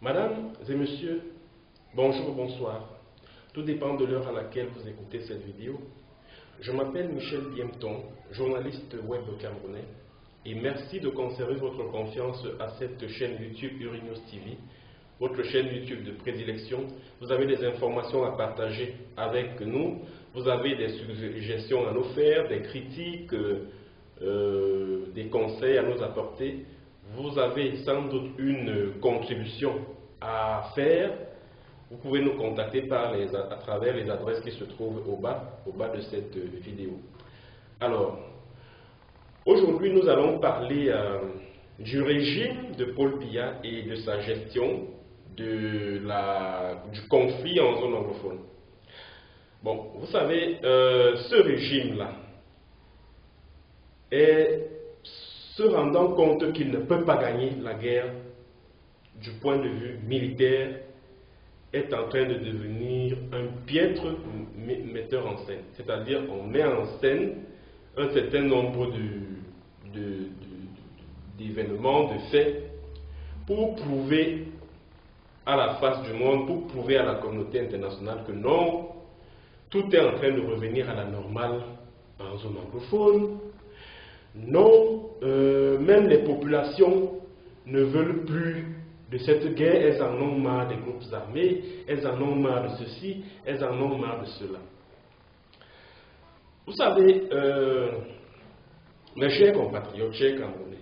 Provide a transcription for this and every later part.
Mesdames et messieurs, bonjour, bonsoir. Tout dépend de l'heure à laquelle vous écoutez cette vidéo. Je m'appelle Michel Biemton, journaliste web camerounais, et merci de conserver votre confiance à cette chaîne YouTube Urinews TV, votre chaîne YouTube de prédilection. Vous avez des informations à partager avec nous, vous avez des suggestions à nous faire, des critiques, des conseils à nous apporter. Vous avez sans doute une contribution à faire. Vous pouvez nous contacter à travers les adresses qui se trouvent au bas de cette vidéo. Alors, aujourd'hui nous allons parler du régime de Paul Biya et de sa gestion du conflit en zone anglophone. Bon, vous savez, ce régime-là est se rendant compte qu'il ne peut pas gagner la guerre du point de vue militaire, est en train de devenir un piètre metteur en scène. C'est-à-dire on met en scène un certain nombre d'événements, de faits, pour prouver à la face du monde, pour prouver à la communauté internationale que non, tout est en train de revenir à la normale en zone anglophone. Non, même les populations ne veulent plus de cette guerre, elles en ont marre des groupes armés, elles en ont marre de ceci, elles en ont marre de cela. Vous savez, mes chers compatriotes, chers Camerounais,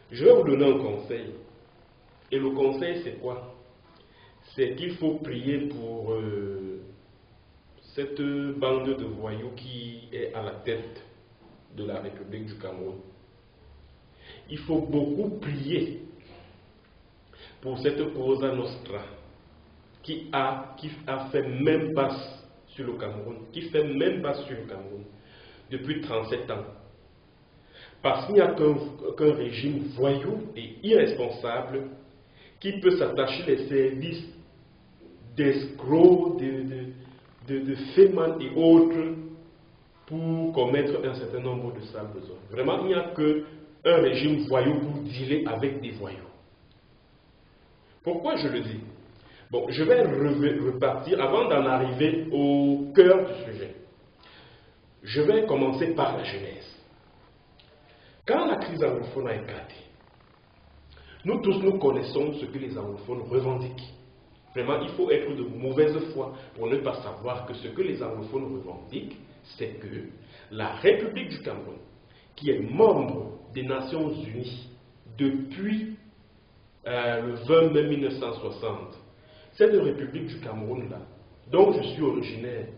je vais vous donner un conseil. Et le conseil, c'est quoi? C'est qu'il faut prier pour cette bande de voyous qui est à la tête de la République du Cameroun. Il faut beaucoup prier pour cette Cosa Nostra qui a fait même passe sur le Cameroun, depuis 37 ans. Parce qu'il n'y a qu'un régime voyou et irresponsable qui peut s'attacher les services d'escrocs, de fémans et autres pour commettre un certain nombre de sales besoins. Vraiment, il n'y a qu'un régime voyou pour dealer avec des voyous. Pourquoi je le dis? Bon, je vais repartir avant d'en arriver au cœur du sujet. Je vais commencer par la genèse. Quand la crise anglophone a éclaté, nous tous nous connaissons ce que les anglophones revendiquent. Vraiment, il faut être de mauvaise foi pour ne pas savoir que ce que les anglophones revendiquent, c'est que la République du Cameroun, qui est membre des Nations Unies depuis le 20 mai 1960, cette République du Cameroun-là, dont je suis originaire,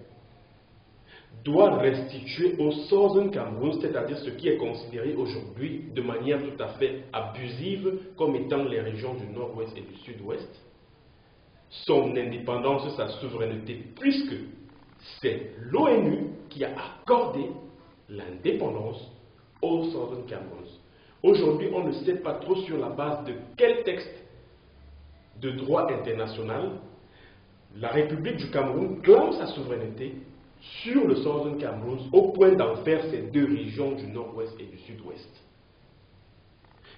doit restituer au Southern Cameroun, c'est-à-dire ce qui est considéré aujourd'hui de manière tout à fait abusive comme étant les régions du nord-ouest et du sud-ouest, son indépendance, sa souveraineté, puisque c'est l'ONU qui a accordé l'indépendance au Southern Cameroun. Aujourd'hui, on ne sait pas trop sur la base de quel texte de droit international la République du Cameroun clame sa souveraineté sur le Southern Cameroun au point d'en faire ces deux régions du nord-ouest et du sud-ouest.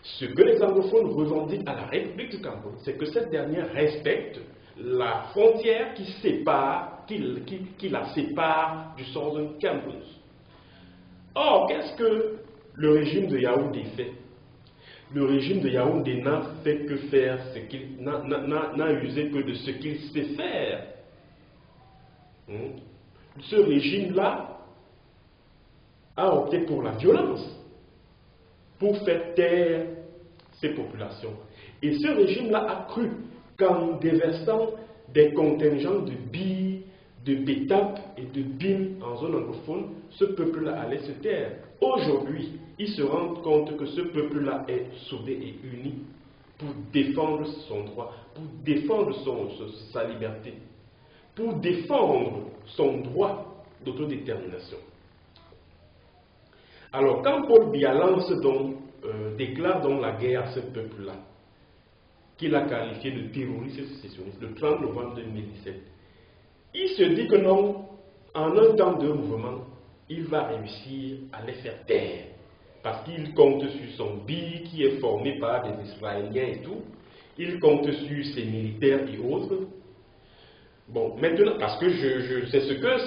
Ce que les anglophones revendiquent à la République du Cameroun, c'est que cette dernière respecte la frontière qui la sépare du Southern Cameroun. Or, qu'est-ce que le régime de Yaoundé fait? Le régime de Yaoundé n'a fait que faire n'a usé que de ce qu'il sait faire. Ce régime-là a opté pour la violence, pour faire taire ces populations. Et ce régime-là a cru qu'en déversant des contingents de billes, de bétap et de bim en zone anglophone, ce peuple-là allait se taire. Aujourd'hui, ils se rendent compte que ce peuple-là est soudé et uni pour défendre son droit, pour défendre sa liberté, pour défendre son droit d'autodétermination. Alors, quand Paul Biya déclare donc la guerre à ce peuple-là, qu'il a qualifié de terroriste et sécessionniste, le 30 novembre 2017, il se dit que non, en un temps de mouvement, il va réussir à les faire taire. Parce qu'il compte sur son BI qui est formé par des Israéliens et tout. il compte sur ses militaires et autres. Bon, maintenant, parce que c'est ce que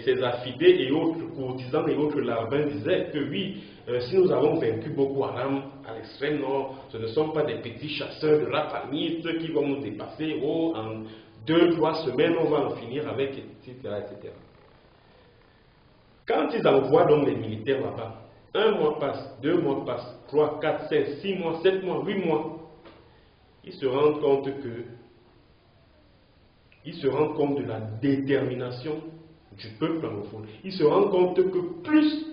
ces affidés et autres courtisans et autres larbins disaient, que oui, si nous avons vaincu Boko Haram à l'extrême nord, ce ne sont pas des petits chasseurs de rapamistes qui vont nous dépasser, oh, en 2-3 semaines, on va en finir avec, etc., etc. Quand ils envoient donc les militaires là-bas, 1 mois passe, 2 mois passent, 3, 4, 5, 6 mois, 7 mois, 8 mois, ils se rendent compte de la détermination du peuple anglophone. Ils se rendent compte que plus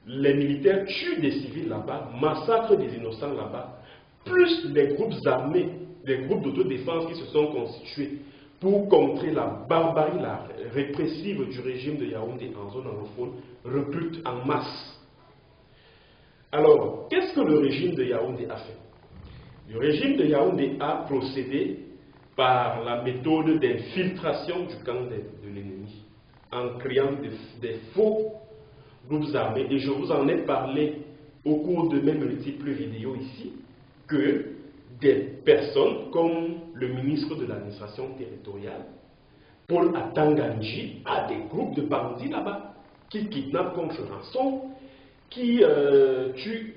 les militaires tuent des civils là-bas, massacrent des innocents là-bas, plus les groupes armés, les groupes d'autodéfense qui se sont constitués pour contrer la barbarie, la répressive du régime de Yaoundé en zone anglophone, recrutent en masse. Alors, qu'est-ce que le régime de Yaoundé a fait? Le régime de Yaoundé a procédé par la méthode d'infiltration du camp de l'ennemi, en créant des faux groupes armés. Et je vous en ai parlé au cours de mes multiples vidéos ici, que des personnes comme le ministre de l'administration territoriale, Paul Atanganji, a des groupes de bandits là-bas, qui kidnappent contre rançon, qui tuent,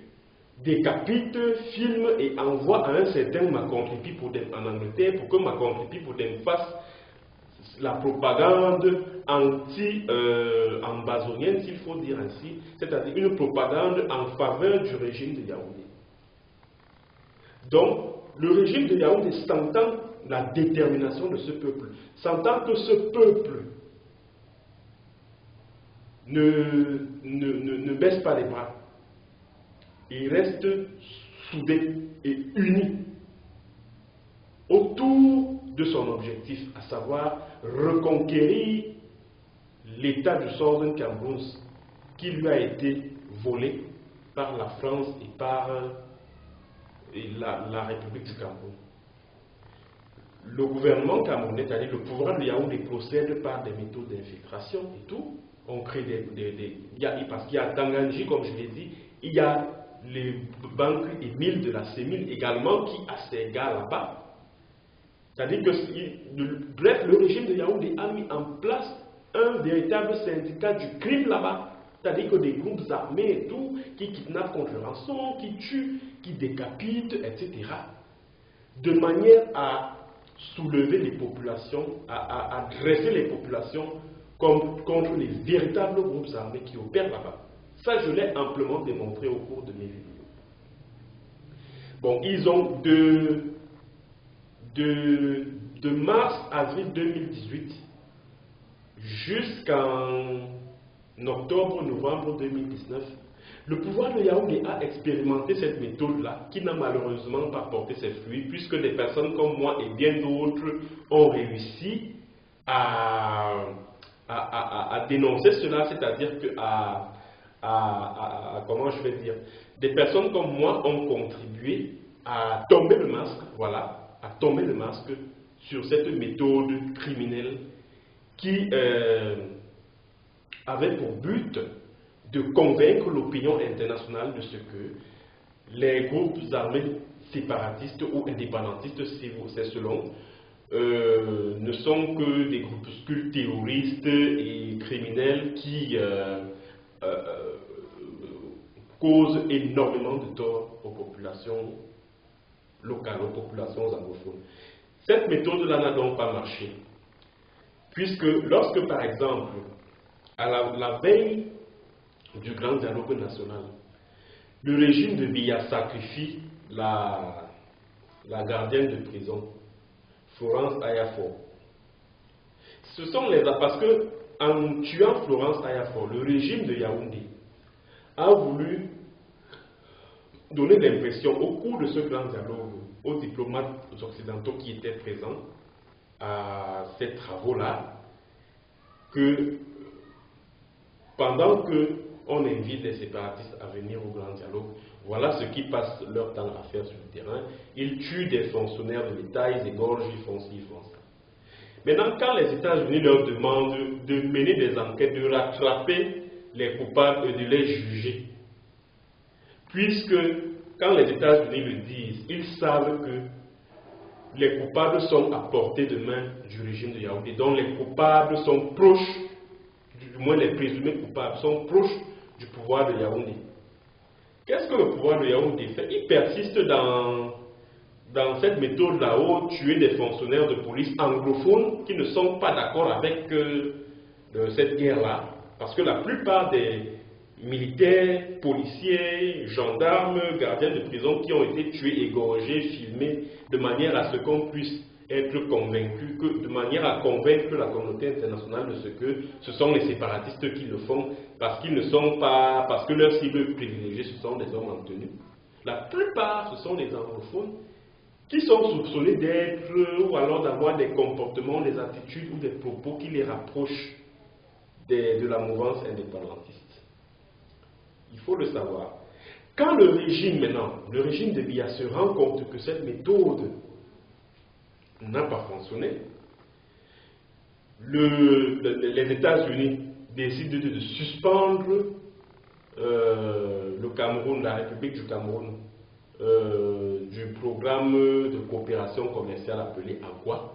décapitent, filment et envoient à un certain Macron Tripodem en Angleterre pour que Macron Tripodem fasse la propagande anti-ambazonienne, s'il faut dire ainsi, c'est-à-dire une propagande en faveur du régime de Yaoundé. Donc, le régime de Yaoundé s'entend la détermination de ce peuple, s'entend que ce peuple ne baisse pas les bras. Il reste soudé et uni autour de son objectif, à savoir reconquérir l'état du Southern Cameroun qui lui a été volé par la France et par la République du Cameroun. Le gouvernement camerounais, c'est-à-dire le pouvoir de Yaoundé, procède par des méthodes d'infiltration et tout. On crée parce qu'il y a Tanganji, comme je l'ai dit, il y a les banques émiles de la CEMIL également qui a ses gars là-bas. C'est-à-dire que, bref, le régime de Yaoundé a mis en place un véritable syndicat du crime là-bas. C'est-à-dire que des groupes armés et tout, qui kidnappent contre rançon, qui tuent, qui décapitent, etc. De manière à soulever les populations, à dresser les populations contre les véritables groupes armés qui opèrent là-bas. Ça, je l'ai amplement démontré au cours de mes vidéos. Bon, ils ont de mars-avril 2018 jusqu'en octobre-novembre 2019, le pouvoir de Yaoundé a expérimenté cette méthode-là, qui n'a malheureusement pas porté ses fruits, puisque des personnes comme moi et bien d'autres ont réussi à dénoncer cela, c'est-à-dire que comment je vais dire, des personnes comme moi ont contribué à tomber le masque, voilà, à tomber le masque sur cette méthode criminelle qui avait pour but de convaincre l'opinion internationale de ce que les groupes armés séparatistes ou indépendantistes, c'est selon, ne sont que des groupuscules terroristes et criminels qui causent énormément de tort aux populations locales, aux populations anglophones. Cette méthode-là n'a donc pas marché, puisque lorsque, par exemple, à la veille du grand dialogue national, le régime de Biya sacrifie la gardienne de prison, Florence Ayafor. Ce sont parce que, en tuant Florence Ayafor, le régime de Yaoundé a voulu donner l'impression au cours de ce grand dialogue aux diplomates occidentaux qui étaient présents à ces travaux-là, que pendant qu'on invite les séparatistes à venir au grand dialogue, voilà ce qu'ils passent leur temps à faire sur le terrain. Ils tuent des fonctionnaires de l'État, ils égorgent, ils font ci, ils font ça. Maintenant, quand les États-Unis leur demandent de mener des enquêtes, de rattraper les coupables et de les juger, puisque quand les États-Unis le disent, ils savent que les coupables sont à portée de main du régime de Yaoundé. Donc les coupables sont proches, du moins les présumés coupables, sont proches du pouvoir de Yaoundé. Qu'est-ce que le pouvoir de Yaoundé fait? Il persiste dans cette méthode-là où tuer des fonctionnaires de police anglophones qui ne sont pas d'accord avec cette guerre-là. Parce que la plupart des militaires, policiers, gendarmes, gardiens de prison qui ont été tués, égorgés, filmés, de manière à ce qu'on puisse être convaincu, de manière à convaincre la communauté internationale de ce que ce sont les séparatistes qui le font, parce qu'ils ne sont pas, parce que leur cible privilégiée, ce sont des hommes en tenue. La plupart, ce sont des anglophones qui sont soupçonnés d'être, ou alors d'avoir des comportements, des attitudes ou des propos qui les rapprochent de la mouvance indépendantiste. Il faut le savoir. Quand le régime maintenant, le régime de Biya se rend compte que cette méthode n'a pas fonctionné, les États-Unis décident de suspendre le Cameroun, la République du Cameroun, du programme de coopération commerciale appelé AGOA.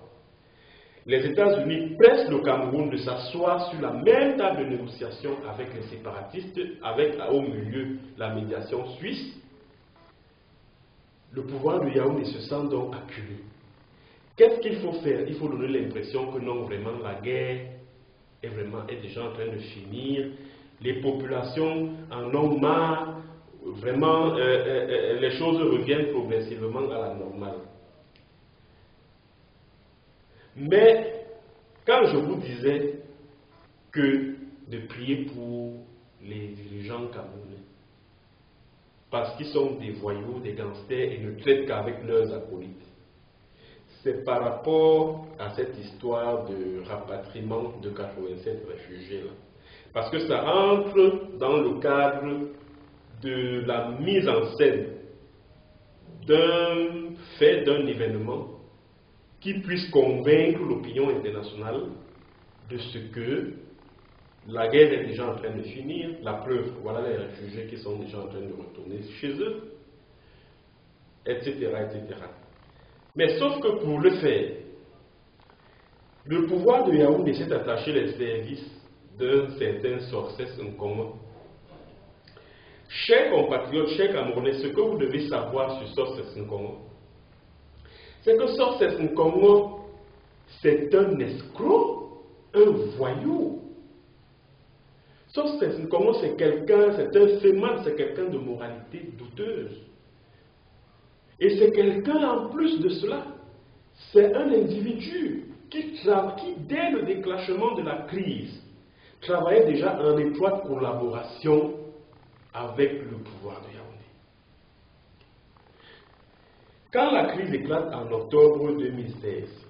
Les États-Unis pressent le Cameroun de s'asseoir sur la même table de négociation avec les séparatistes, avec au milieu la médiation suisse. Le pouvoir de Yaoundé se sent donc acculé. Qu'est-ce qu'il faut faire? Il faut donner l'impression que non, vraiment, la guerre est déjà en train de finir. Les populations en ont marre. Vraiment, les choses reviennent progressivement à la normale. Mais, quand je vous disais que de prier pour les dirigeants camerounais, parce qu'ils sont des voyous, des gangsters et ne traitent qu'avec leurs acolytes, c'est par rapport à cette histoire de rapatriement de 87 réfugiés là. Parce que ça entre dans le cadre de la mise en scène d'un fait, d'un événement qui puisse convaincre l'opinion internationale de ce que la guerre est déjà en train de finir. La preuve, voilà les réfugiés qui sont déjà en train de retourner chez eux, etc., etc. Mais sauf que pour le faire, le pouvoir de Yaoundé s'est attaché les services d'un certain Sorcès Nkongo. Chers compatriotes, chers Camerounais, ce que vous devez savoir sur Sorcès Nkongo, c'est que Sorcès Nkongo, c'est un escroc, un voyou. Sorcès Nkongo, c'est quelqu'un, c'est un féminin, c'est quelqu'un de moralité douteuse. Et c'est quelqu'un, en plus de cela, c'est un individu qui, dès le déclenchement de la crise, travaillait déjà en étroite collaboration avec le pouvoir de Yaoundé. Quand la crise éclate en octobre 2016,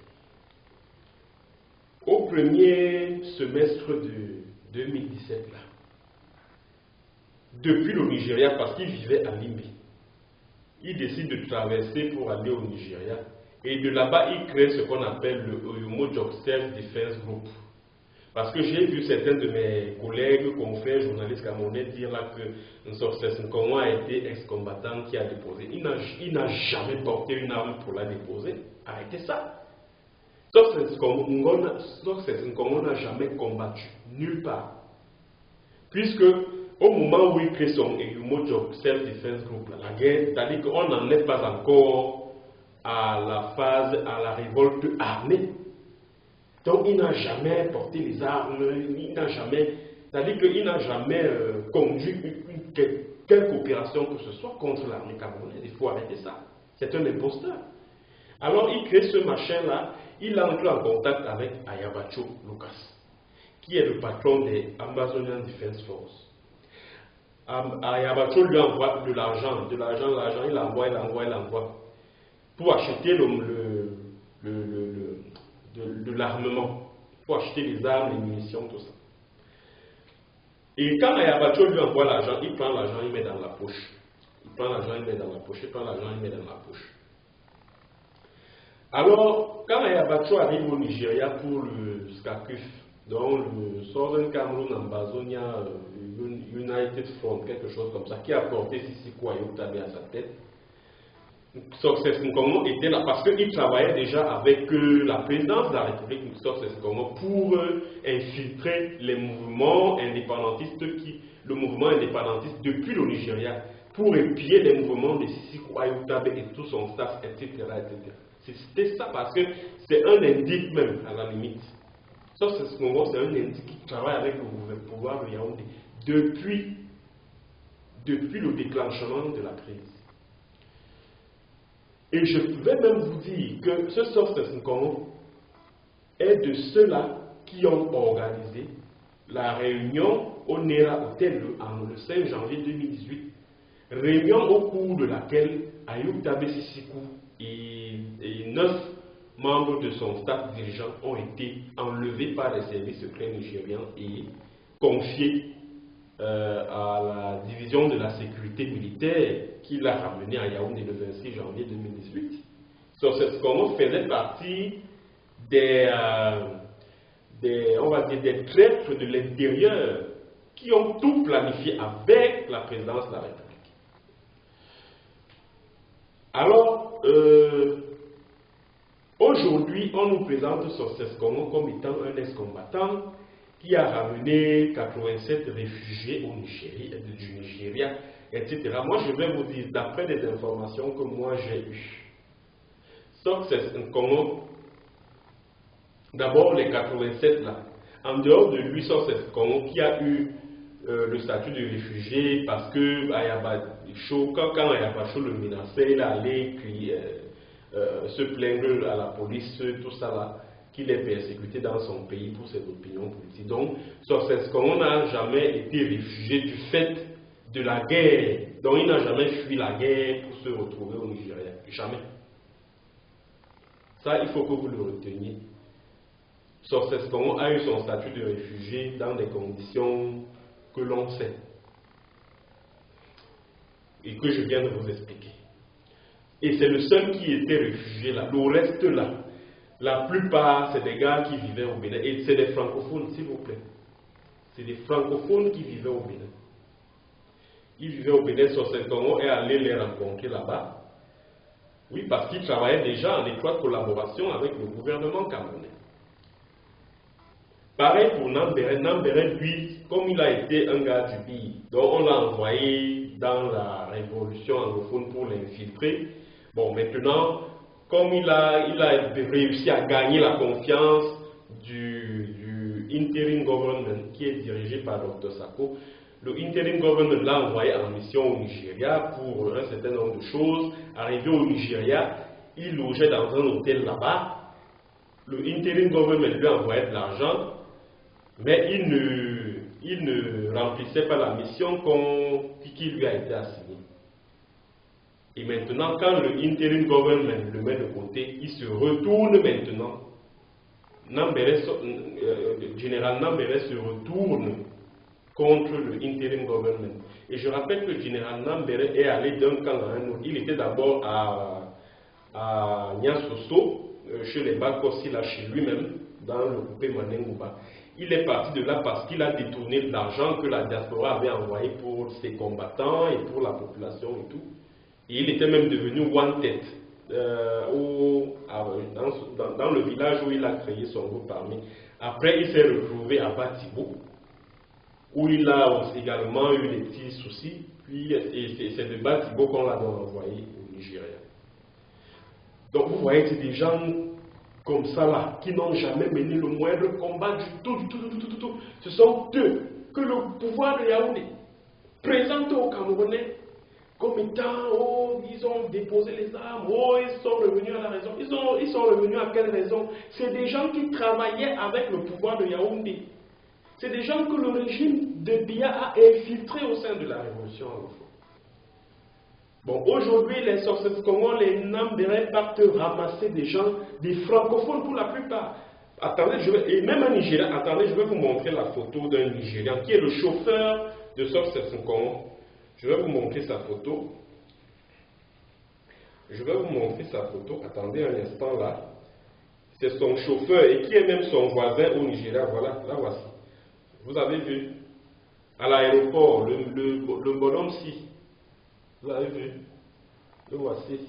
au premier semestre de 2017, là, depuis le Nigeria, parce qu'il vivait à Limbe, il décide de traverser pour aller au Nigeria. Et de là-bas, il crée ce qu'on appelle le Oyomodjok Self-Defense Group. Parce que j'ai vu certains de mes collègues, confrères, journalistes camerounais dire là que Sorcès Nkongo a été ex-combattant qui a déposé. Il n'a jamais porté une arme pour la déposer. Arrêtez ça. Sorcès Nkongo n'a jamais combattu, nulle part. Puisque au moment où il crée son Oyomodjok Self-Defense Group, la guerre, c'est-à-dire qu'on n'en est pas encore à la phase, à la révolte armée. Donc il n'a jamais porté les armes, il n'a jamais, c'est-à-dire qu'il n'a jamais conduit quelque opération que ce soit contre l'armée camerounaise. Il faut arrêter ça. C'est un imposteur. Alors il crée ce machin-là, il entre en contact avec Ayabacho Lucas, qui est le patron des Amazonian Defense Force. Ayabacho lui envoie de l'argent, il envoie, pour acheter de l'armement, pour acheter les armes, les munitions, tout ça. Et quand Ayabacho lui envoie l'argent, il prend l'argent, il met dans la poche. Il prend l'argent, il met dans la poche, il prend l'argent, il met dans la poche. Alors, quand Ayabacho arrive au Nigeria pour le SCACUF, donc le Southern Cameroon Ambazonia United Front, quelque chose comme ça, qui a porté Sissi Kwayo Tabe à sa tête, Success Nkongo était là parce qu'il travaillait déjà avec la présidence de la République Success Nkongo pour infiltrer les mouvements indépendantistes le mouvement indépendantiste depuis le Nigeria, pour épier les mouvements de Sisiku Ayutabe et tout son staff, etc. etc. C'était ça parce que c'est un indique même à la limite. Success Nkongo, c'est un indique qui travaille avec le pouvoir de Yaoundé depuis le déclenchement de la crise. Et je vais même vous dire que ce Success Nkongo est de ceux-là qui ont organisé la réunion au Nera Hotel le 5 janvier 2018, réunion au cours de laquelle Ayoub Tabe Sisiku et 9 membres de son staff dirigeant ont été enlevés par les services secrets nigérians et confiés à la division de la sécurité militaire qui l'a ramené à Yaoundé le 26 janvier 2018. Success Nkongo faisait partie on va dire des traîtres de l'intérieur qui ont tout planifié avec la présidence de la République. Alors, aujourd'hui, on nous présente Success Nkongo comme étant un ex-combattant qui a ramené 87 réfugiés au Nigeria, du Nigeria, etc. Moi, je vais vous dire, d'après des informations que moi j'ai eues, Success Nkongo, d'abord les 87 là, en dehors de lui, Success Nkongo, qui a eu le statut de réfugié parce que quand Ayabacho le menaçait, il allait se plaindre à la police, tout ça là, qu'il est persécuté dans son pays pour ses opinions politiques. Donc, Success Nkongo n'a jamais été réfugié du fait de la guerre. Donc, il n'a jamais fui la guerre pour se retrouver au Nigeria. Jamais. Ça, il faut que vous le reteniez. Success Nkongo a eu son statut de réfugié dans des conditions que l'on sait et que je viens de vous expliquer. Et c'est le seul qui était réfugié là. Le reste là, la plupart, c'est des gars qui vivaient au Bénin. Et c'est des francophones, s'il vous plaît. C'est des francophones qui vivaient au Bénin. Ils vivaient au Bénin, Success Nkongo est allé les rencontrer là-bas. Oui, parce qu'ils travaillaient déjà en étroite collaboration avec le gouvernement camerounais. Pareil pour Nambere. Nambere, lui, comme il a été un gars du pays, donc on l'a envoyé dans la révolution anglophone pour l'infiltrer. Bon, maintenant, comme il a réussi à gagner la confiance du interim government qui est dirigé par Dr Sako, le interim government l'a envoyé en mission au Nigeria pour un certain nombre de choses. Arrivé au Nigeria, il logeait dans un hôtel là-bas. Le interim government lui envoyait de l'argent, mais il ne remplissait pas la mission qui lui a été assignée. Et maintenant, quand le interim government le met de côté, il se retourne maintenant. Général Nambere se retourne contre le interim government. Et je rappelle que le général Nambere est allé d'un camp à un autre. Il était d'abord à Niasoso, chez les Bakossi, là chez lui-même, dans le coupé Manengouba. Il est parti de là parce qu'il a détourné de l'argent que la diaspora avait envoyé pour ses combattants et pour la population et tout. Et il était même devenu wanted dans le village où il a créé son groupe armé. Après, il s'est retrouvé à Batibo, où il a également eu des petits soucis. Puis, c'est de Batibo qu'on l'a envoyé au Nigeria. Donc, vous voyez, c'est des gens comme ça là, qui n'ont jamais mené le moindre combat du tout. Ce sont eux que le pouvoir de Yaoundé présente aux Camerounais comme étant, oh, ils ont déposé les armes, oh, ils sont revenus à la raison. Ils sont revenus à quelle raison? C'est des gens qui travaillaient avec le pouvoir de Yaoundé. C'est des gens que le régime de Biya a infiltrés au sein de la révolution anglophone. Bon, aujourd'hui, les Success Nkongo, les Nambere partent ramasser des gens, des francophones pour la plupart. Attendez, et même en Nigeria, attendez, je vais vous montrer la photo d'un Nigérian qui est le chauffeur de Success Nkongo. Je vais vous montrer sa photo. Attendez un instant là. C'est son chauffeur et qui est même son voisin au Nigeria. Voilà, là voici. Vous avez vu? À l'aéroport, le bonhomme-ci. Vous avez vu? Le voici.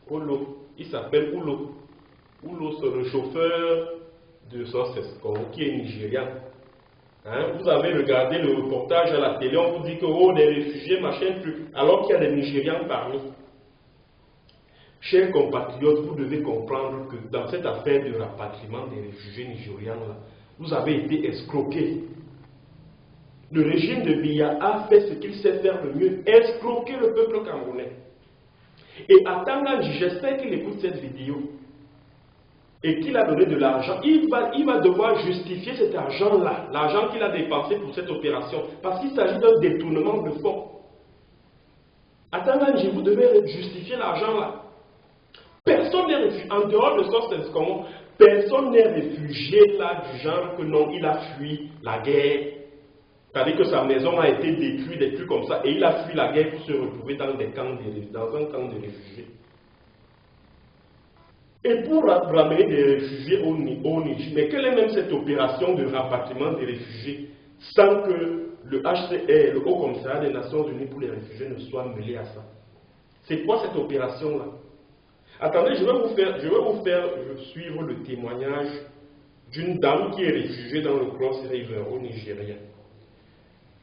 Olo. Il s'appelle Ulo. Ulo, c'est le chauffeur de Success qui est nigérian. Hein? Vous avez regardé le reportage à la télé, on vous dit que oh, des réfugiés, machin, truc, alors qu'il y a des Nigérians parmi. Chers compatriotes, vous devez comprendre que dans cette affaire de rapatriement des réfugiés nigérians, là, vous avez été escroqués. Le régime de Biya a fait ce qu'il sait faire le mieux, escroquer le peuple camerounais. Et à Tanganji, j'espère qu'il écoute cette vidéo et qu'il a donné de l'argent. Il va devoir justifier cet argent-là, l'argent qu'il a dépensé pour cette opération, parce qu'il s'agit d'un détournement de fonds. À Tanganji, vous devez justifier l'argent-là. Personne n'est réfugié, en dehors de ça, comment personne n'est réfugié là du genre que non, il a fui la guerre. C'est-à-dire que sa maison a été détruite, des trucs comme ça, et il a fui la guerre pour se retrouver dans un camp de réfugiés. Et pour ramener des réfugiés au Niger, mais quelle est même cette opération de rapatriement des réfugiés sans que le HCR, le Haut Commissariat des Nations Unies pour les réfugiés, ne soit mêlé à ça? C'est quoi cette opération-là? Attendez, je vais vous faire suivre le témoignage d'une dame qui est réfugiée dans le Cross River au Nigeria.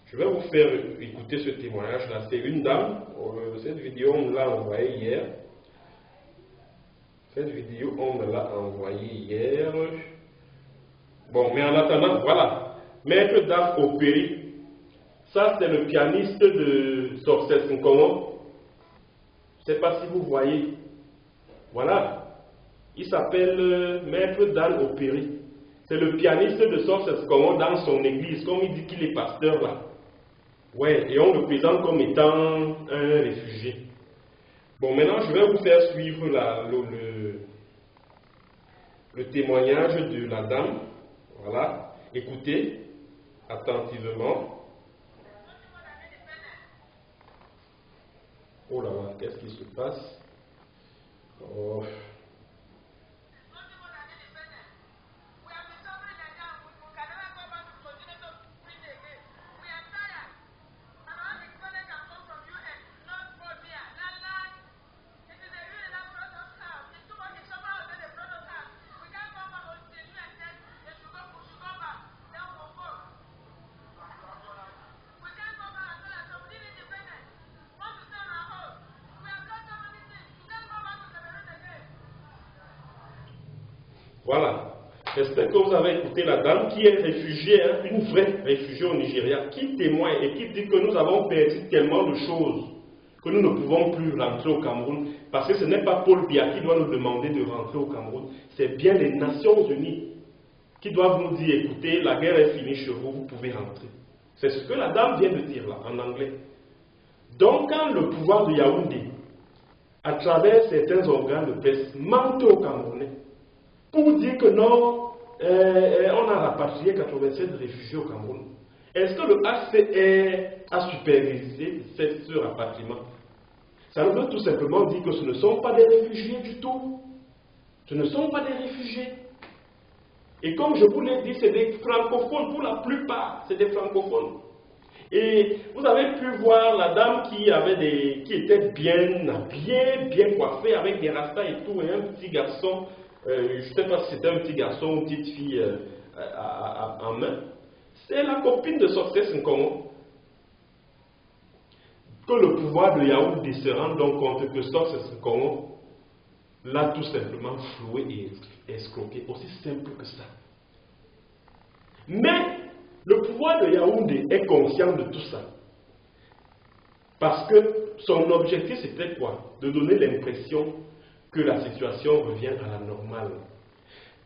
Je vais vous faire écouter ce témoignage-là. C'est une dame, cette vidéo on me l'a envoyée hier. Cette vidéo on me l'a envoyée hier. Bon, mais en attendant, voilà. Maître Daf Opéry, ça c'est le pianiste de Success Nkomo. Je ne sais pas si vous voyez. Voilà. Il s'appelle Maître Dan Opéry. C'est le pianiste de Success Nkomo dans son église, comme il dit qu'il est pasteur là. Ouais, et on le présente comme étant un réfugié. Bon, maintenant je vais vous faire suivre le témoignage de la dame. Voilà. Écoutez attentivement. Oh là là, qu'est-ce qui se passe? Oh. Voilà. J'espère que vous avez écouté la dame qui est réfugiée, hein, une vraie réfugiée au Nigeria, qui témoigne et qui dit que nous avons perdu tellement de choses que nous ne pouvons plus rentrer au Cameroun, parce que ce n'est pas Paul Biya qui doit nous demander de rentrer au Cameroun, c'est bien les Nations Unies qui doivent nous dire, écoutez, la guerre est finie chez vous, vous pouvez rentrer. C'est ce que la dame vient de dire là, en anglais. Donc quand le pouvoir de Yaoundé, à travers certains organes de presse, ment aux Camerounais, pour dire que non, on a rapatrié 87 réfugiés au Cameroun. Est-ce que le HCR a supervisé ce rapatriement? Ça veut tout simplement dire que ce ne sont pas des réfugiés du tout. Ce ne sont pas des réfugiés. Et comme je vous l'ai dit, c'est des francophones, pour la plupart, c'est des francophones. Et vous avez pu voir la dame qui était bien habillée, bien coiffée, avec des rastas et tout, et un petit garçon. Je ne sais pas si c'était un petit garçon ou une petite fille en main. C'est la copine de Success Nkomo. Que le pouvoir de Yaoundé se rende donc compte que Success Nkomo l'a tout simplement floué et escroqué. Aussi simple que ça. Mais le pouvoir de Yaoundé est conscient de tout ça. Parce que son objectif c'était quoi? De donner l'impression que la situation revient à la normale,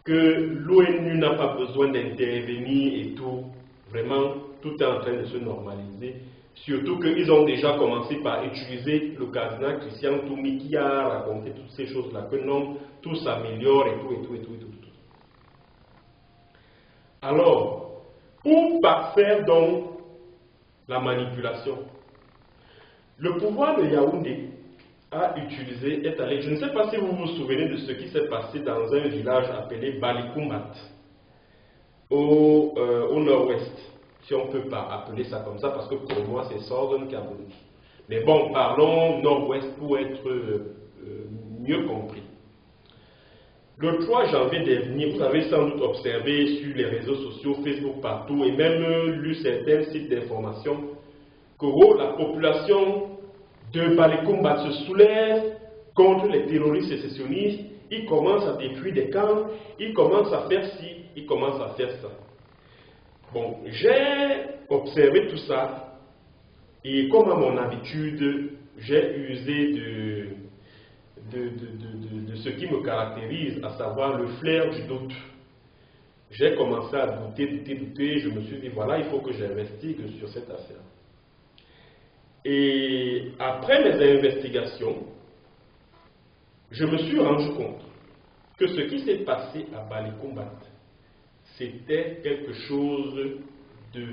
que l'ONU n'a pas besoin d'intervenir et tout, vraiment tout est en train de se normaliser, surtout qu'ils ont déjà commencé par utiliser le cardinal Christian Toumi qui a raconté toutes ces choses-là, que non, tout s'améliore et tout, et tout, et tout, et tout. Alors, pour parfaire donc la manipulation, le pouvoir de Yaoundé est allé, je ne sais pas si vous vous souvenez de ce qui s'est passé dans un village appelé Balikoumbat, au nord-ouest, si on ne peut pas appeler ça comme ça, parce que pour moi c'est Southern Cameroun. Mais bon, parlons nord-ouest pour être mieux compris. Le 3 janvier dernier, vous avez sans doute observé sur les réseaux sociaux, Facebook partout, et même lu certains sites d'information, que la population de Balikumbat se soulève contre les terroristes sécessionnistes. Ils commencent à détruire des camps, ils commencent à faire ci, ils commencent à faire ça. Bon, j'ai observé tout ça, et comme à mon habitude, j'ai usé de ce qui me caractérise, à savoir le flair du doute. J'ai commencé à douter, je me suis dit, voilà, il faut que j'investigue sur cette affaire. Et après mes investigations, je me suis rendu compte que ce qui s'est passé à Balikumbat, c'était quelque chose de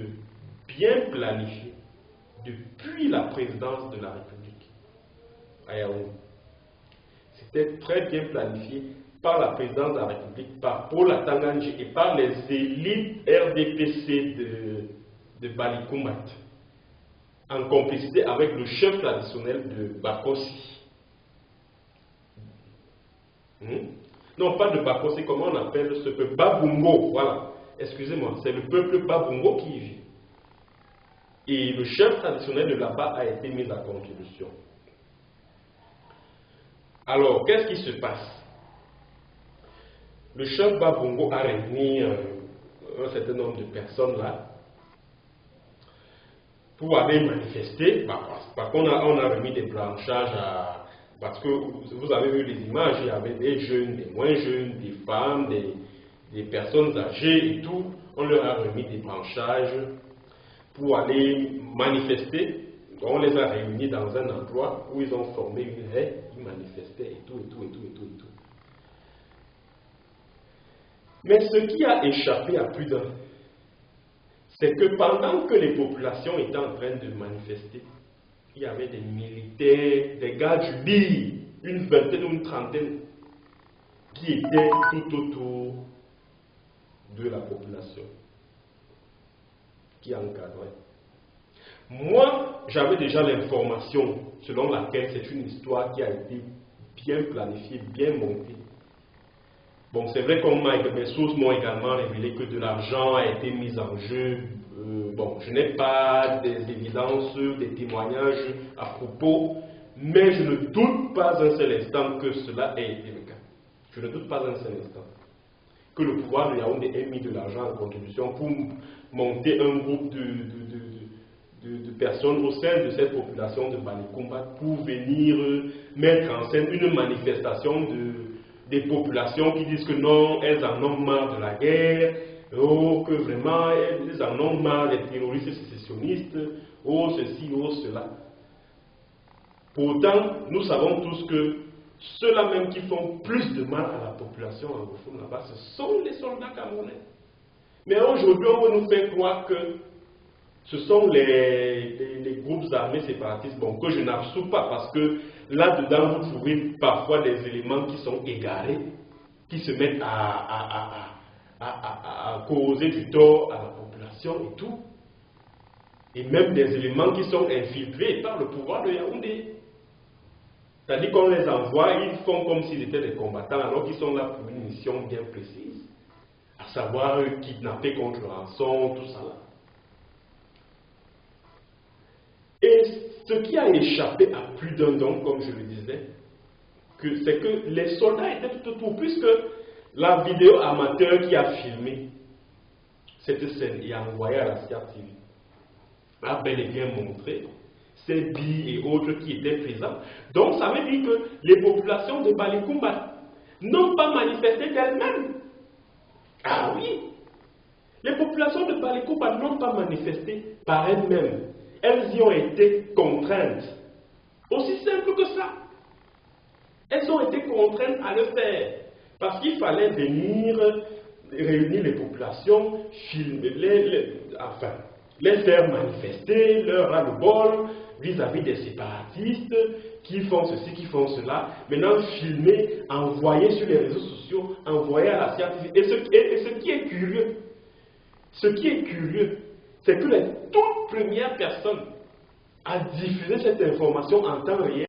bien planifié depuis la présidence de la République à Yaoundé. C'était très bien planifié par la présidence de la République, par Paul Atanganji et par les élites RDPC de Balikumbat, en complicité avec le chef traditionnel de Bakossi. Non, pas de Bakossi, comment on appelle ce peuple? Babungo, voilà. Excusez-moi, c'est le peuple Babungo qui y vit. Et le chef traditionnel de là-bas a été mis à contribution. Alors, qu'est-ce qui se passe? Le chef Babungo a réuni un certain nombre de personnes là pour aller manifester. Par contre, on a remis des branchages parce que vous avez vu les images, il y avait des jeunes, des moins jeunes, des femmes, des personnes âgées et tout. On leur a remis des branchages pour aller manifester. On les a réunis dans un endroit où ils ont formé une haie, ils manifestaient et tout. Mais ce qui a échappé à plus d'un, c'est que pendant que les populations étaient en train de manifester, il y avait des militaires, des gars du BI, une vingtaine ou une trentaine, qui étaient tout autour de la population, qui encadraient. Moi, j'avais déjà l'information selon laquelle c'est une histoire qui a été bien planifiée, bien montée. Bon, c'est vrai que mes sources m'ont également révélé que de l'argent a été mis en jeu. Bon, je n'ai pas des évidences, des témoignages à propos, mais je ne doute pas un seul instant que cela ait été le cas. Je ne doute pas un seul instant que le pouvoir de Yaoundé ait mis de l'argent en contribution pour monter un groupe de personnes au sein de cette population de Balikumbat pour venir mettre en scène une manifestation des populations qui disent que non, elles en ont marre de la guerre, oh, que vraiment, elles en ont marre des terroristes sécessionnistes, oh, ceci, oh, cela. Pourtant, nous savons tous que ceux-là même qui font plus de mal à la population anglophone là-bas, ce sont les soldats camerounais. Mais aujourd'hui, on veut nous faire croire que ce sont les groupes armés séparatistes, bon, que je n'absous pas, parce que là-dedans, vous trouvez parfois des éléments qui sont égarés, qui se mettent à causer du tort à la population et tout. Et même des éléments qui sont infiltrés par le pouvoir de Yaoundé. C'est-à-dire qu'on les envoie, ils font comme s'ils étaient des combattants, alors qu'ils sont là pour une mission bien précise, à savoir kidnapper contre rançon, tout ça là. Et ce qui a échappé à plus d'un don, comme je le disais, c'est que les soldats étaient tout autour, puisque la vidéo amateur qui a filmé cette scène et a envoyé à la CIA TV a bel et bien montré ces billes et autres qui étaient présents. Donc ça veut dire que les populations de Balikumbat n'ont pas manifesté d'elles-mêmes. Ah oui, les populations de Balikumbat n'ont pas manifesté par elles-mêmes. Elles y ont été contraintes. Aussi simple que ça. Elles ont été contraintes à le faire. Parce qu'il fallait venir réunir les populations, filmer, les faire manifester leur ras-le-bol vis-à-vis des séparatistes qui font ceci, qui font cela. Maintenant, filmer, envoyer sur les réseaux sociaux, envoyer à la scientifique. Et ce qui est curieux, c'est que les toutes premières personnes à diffuser cette information en temps réel